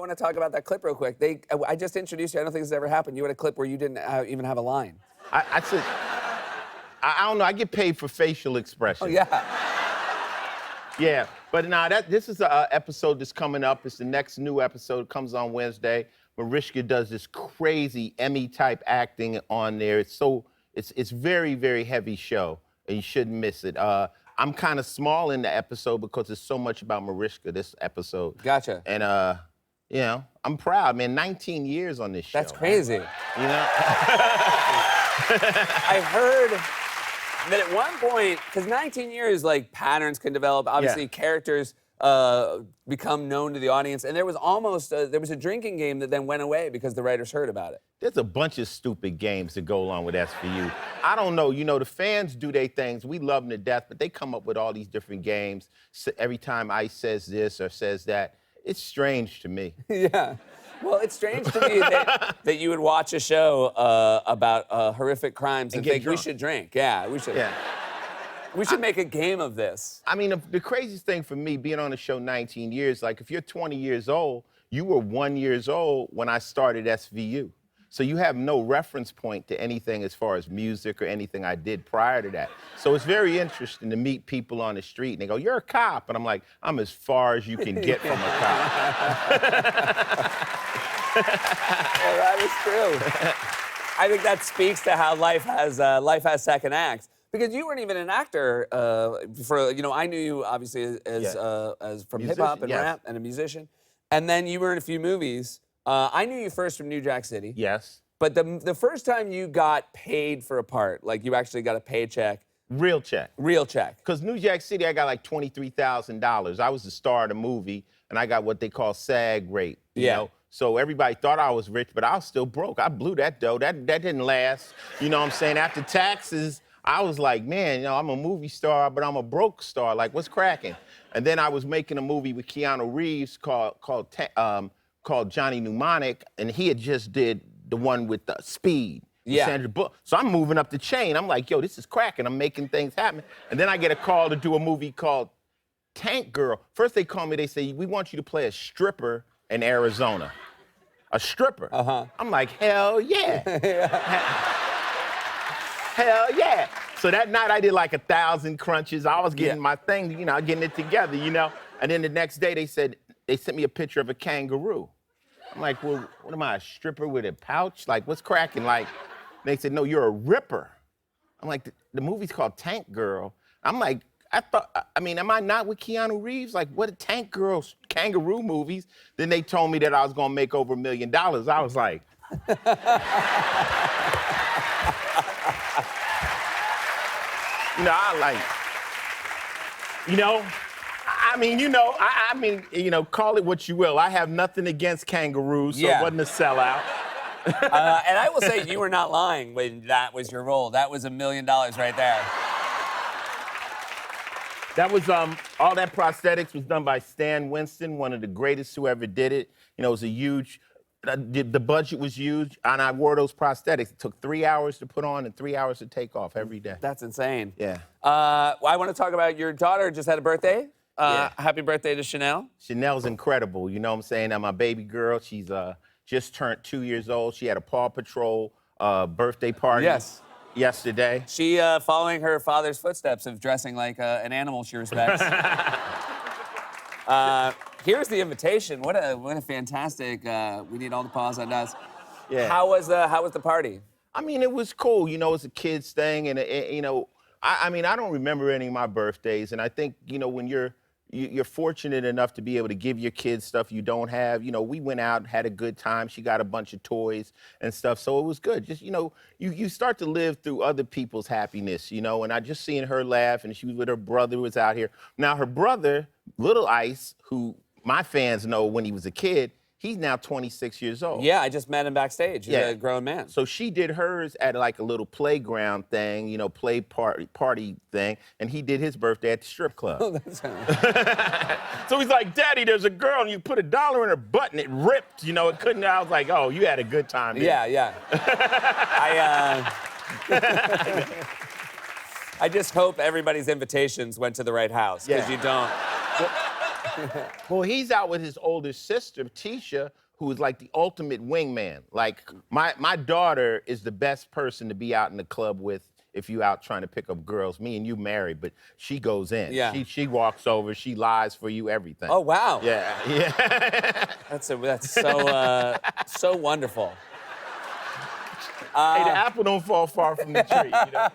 want to talk about that clip real quick. I just introduced you. I don't think this has ever happened. You had a clip where you didn't even have a line. I said, I don't know. I get paid for facial expression. Oh, yeah. Yeah, but nah, this is an episode that's coming up. It's the next new episode. It comes on Wednesday. Mariska does this crazy Emmy-type acting on there. It's very, very heavy show, and you shouldn't miss it. I'm kind of small in the episode because there's so much about Mariska, this episode. Gotcha. And, you know, I'm proud, man. 19 years on this show. That's crazy. Man. You know? I heard that at one point, because 19 years, like, patterns can develop. Obviously, characters become known to the audience. And there was almost, there was a drinking game that then went away because the writers heard about it. There's a bunch of stupid games that go along with SVU. I don't know, you know, the fans do their things. We love them to death, but they come up with all these different games. So every time Ice says this or says that, it's strange to me. Yeah. Well, it's strange to me that you would watch a show about horrific crimes and think drunk. we should drink. Yeah, we should. Yeah. We should make a game of this. I mean, the craziest thing for me, being on the show 19 years, like if you're 20 years old, you were 1 year old when I started SVU. So you have no reference point to anything as far as music or anything I did prior to that. So it's very interesting to meet people on the street and they go, "You're a cop." And I'm like, "I'm as far as you can get from a cop." Well, that is true. I think that speaks to how life has second acts. Because you weren't even an actor for, you know, I knew you obviously as from hip hop and rap and a musician. And then you were in a few movies. I knew you first from New Jack City. Yes. But the first time you got paid for a part, like you actually got a paycheck. Real check. Real check. Because New Jack City, I got like $23,000. I was the star of the movie, and I got what they call SAG rate. You know? So everybody thought I was rich, but I was still broke. I blew that dough. That didn't last. You know what I'm saying? After taxes, I was like, man, you know, I'm a movie star, but I'm a broke star. Like, what's cracking? And then I was making a movie with Keanu Reeves called Johnny Mnemonic, and he had just did the one with Speed. Yeah. Sandra Bullock. So I'm moving up the chain. I'm like, yo, this is cracking. I'm making things happen. And then I get a call to do a movie called Tank Girl. First they call me, they say, "We want you to play a stripper in Arizona." A stripper. Uh-huh. I'm like, hell yeah. Hell yeah. So that night I did like 1,000 crunches. I was getting my thing, you know, getting it together, you know. And then the next day they sent me a picture of a kangaroo. I'm like, well, what am I, a stripper with a pouch? Like, what's cracking? Like, they said, no, you're a ripper. I'm like, the movie's called Tank Girl. I'm like, I mean, am I not with Keanu Reeves? Like, what are Tank Girls, kangaroo movies? Then they told me that I was gonna make over $1 million. I was like, you know, I like, you know, I mean, you know, I mean, you know, call it what you will. I have nothing against kangaroos, so it wasn't a sellout. And I will say, you were not lying when that was your role. That was $1 million right there. That was, all that prosthetics was done by Stan Winston, one of the greatest who ever did it. You know, it was a huge, the budget was huge, and I wore those prosthetics. It took 3 hours to put on and 3 hours to take off every day. That's insane. Yeah. I want to talk about your daughter just had a birthday. Happy birthday to Chanel. Chanel's incredible, you know what I'm saying? Now, my baby girl, she's just turned 2 years old. She had a Paw Patrol birthday party. Yesterday. She following her father's footsteps of dressing like an animal she respects. Here's the invitation. What a fantastic. We need all the paws on us. Yeah. How was the party? I mean, it was cool. You know, it's a kid's thing, and you know, I mean, I don't remember any of my birthdays, and I think, you know, when you're fortunate enough to be able to give your kids stuff you don't have. You know, we went out, had a good time. She got a bunch of toys and stuff, so it was good. Just, you know, you start to live through other people's happiness, you know, and I just seeing her laugh, and she was with her brother who was out here. Now, her brother, Little Ice, who my fans know when he was a kid, he's now 26 years old. Yeah, I just met him backstage. He's a grown man. So she did hers at like a little playground thing, you know, play party thing, and he did his birthday at the strip club. Oh, that's So he's like, "Daddy, there's a girl, and you put $1 in her butt, and it ripped." You know, it couldn't. I was like, "Oh, you had a good time." Here. Yeah. I just hope everybody's invitations went to the right house, because you don't. Well, he's out with his older sister, Tisha, who is like the ultimate wingman. Like, my daughter is the best person to be out in the club with if you out trying to pick up girls. Me and you married, but she goes in. Yeah. She walks over, she lies for you, everything. Oh, wow. Yeah, yeah. That's so so wonderful. Hey, the apple don't fall far from the tree, you know?